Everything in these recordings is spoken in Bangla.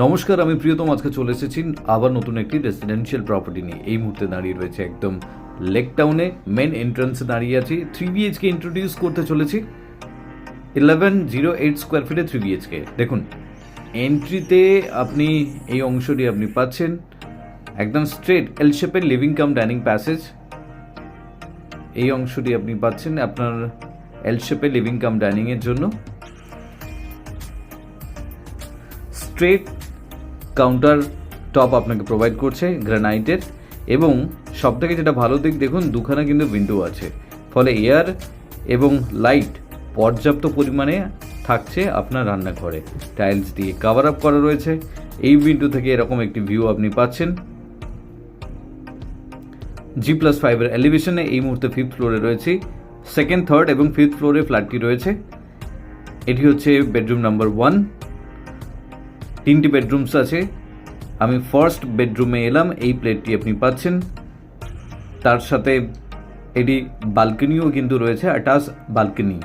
নমস্কার, আমি প্রিয়তম আজকে চলে এসেছি আবার নতুন একটি রেসিডেন্সিয়াল প্রপার্টি নিয়ে। এই মুহূর্তে দাঁড়িয়ে রয়েছে একদম লেক টাউনে, মেন এন্ট্রান্সে দাঁড়িয়ে আছি। 3 BHK ইন্ট্রোডিউস করতে চলেছি। 1108 স্কোয়ার ফিটে 3 BHK। দেখুন, এন্ট্রিতে আপনি এই অংশটি আপনি পাচ্ছেন একদম স্ট্রেট এল শেপের লিভিং কাম ডাইনিং প্যাসেজ। এই অংশটি আপনি পাচ্ছেন আপনার এল শেপের লিভিং কাম ডাইনিংয়ের জন্য। স্ট্রেট কাউন্টার টপ আপনাকে প্রোভাইড করছে গ্রানাইটের, এবং সবথেকে যেটা ভালো দিক দেখুন, দুখানা কিন্তু উইন্ডো আছে, ফলে এয়ার এবং লাইট পর্যাপ্ত পরিমাণে থাকছে আপনার রান্নাঘরে। টাইলস দিয়ে কভার আপ করা রয়েছে। এই উইন্ডো থেকে এরকম একটি ভিউ আপনি পাচ্ছেন। G+5 এর এলিভেশনে এই মুহূর্তে 5th ফ্লোরে রয়েছে। 2nd, 3rd এবং 5th ফ্লোরে ফ্ল্যাটটি রয়েছে। এটি হচ্ছে বেডরুম নাম্বার 1। 3টি বেডরুমস আছে। আমি ফার্স্ট বেডরুমে এলাম। এই প্লেটটি আপনি পাচ্ছেন। তার সাথে এটি বালকনিও কিন্তু রয়েছে, অ্যাটাচ বালকনি,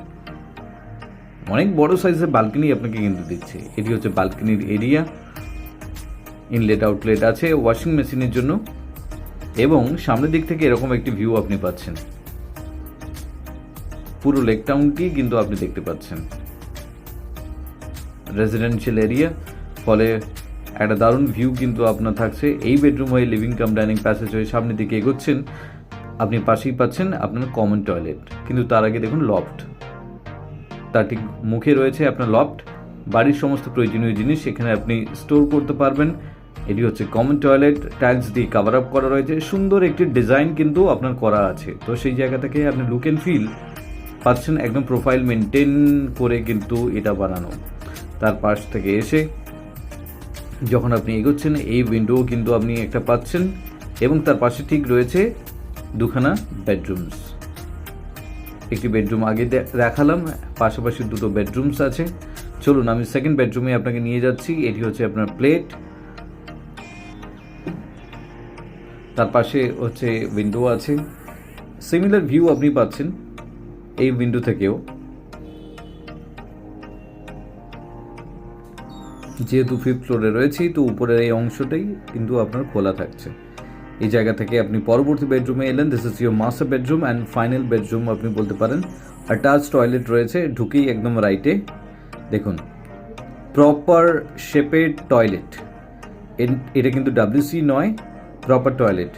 অনেক বড় সাইজের বালকনি আপনাকে কিন্তু দিচ্ছে। এটি হচ্ছে বালকনির এরিয়া। ইনলেট আউটলেট আছে ওয়াশিং মেশিনের জন্য, এবং সামনের দিক থেকে এরকম একটি ভিউ আপনি পাচ্ছেন। পুরো লেক টাউনটি কিন্তু আপনি দেখতে পাচ্ছেন। রেসিডেন্সিয়াল এরিয়া, ফলে একটা দারুণ ভিউ কিন্তু আপনার থাকছে। এই বেডরুম হয়ে লিভিং কাম ডাইনিং প্যাসেজ হয়ে সামনের দিকে এগোচ্ছেন, আপনি পাশেই পাচ্ছেন আপনার কমন টয়লেট। কিন্তু তার আগে দেখুন লফট, তার ঠিক মুখে রয়েছে আপনার লফট। বাড়ির সমস্ত প্রয়োজনীয় জিনিস এখানে আপনি স্টোর করতে পারবেন। এটি হচ্ছে কমন টয়লেট, টাইলস দিয়ে কভার আপ করা রয়েছে। সুন্দর একটি ডিজাইন কিন্তু আপনার করা আছে, তো সেই জায়গা থেকে আপনি লুক অ্যান্ড ফিল পাচ্ছেন। একদম প্রোফাইল মেনটেন করে কিন্তু এটা বানানো। তার পাশ থেকে এসে যখন আপনি এগোচ্ছেন, এই উইন্ডো কিন্তু আপনি একটা পাচ্ছেন, এবং তার পাশে ঠিক রয়েছে দুখানা বেডরুমস। একটি বেডরুম আগে দেখালাম, পাশাপাশি দুটো বেডরুমস আছে। চলুন আমি সেকেন্ড বেডরুমে আপনাকে নিয়ে যাচ্ছি। এটি হচ্ছে আপনার প্লেট, তার পাশে হচ্ছে উইন্ডো আছে। সিমিলার ভিউ আপনি পাচ্ছেন এই উইন্ডো থেকেও। যেহেতু 5th ফ্লোরে রয়েছে, তো উপরের এই অংশটাই কিন্তু আপনার খোলা থাকছে। এই জায়গা থেকে আপনি পরবর্তী বেডরুমে এলেন। This is your master bedroom and final bedroom আপনি বলতে পারেন। অ্যাটাচ টয়লেট রয়েছে ঢুকেই একদম রাইটে। দেখুন, প্রপার শেপের টয়লেট। এটা কিন্তু WC নয়, প্রপার টয়লেট।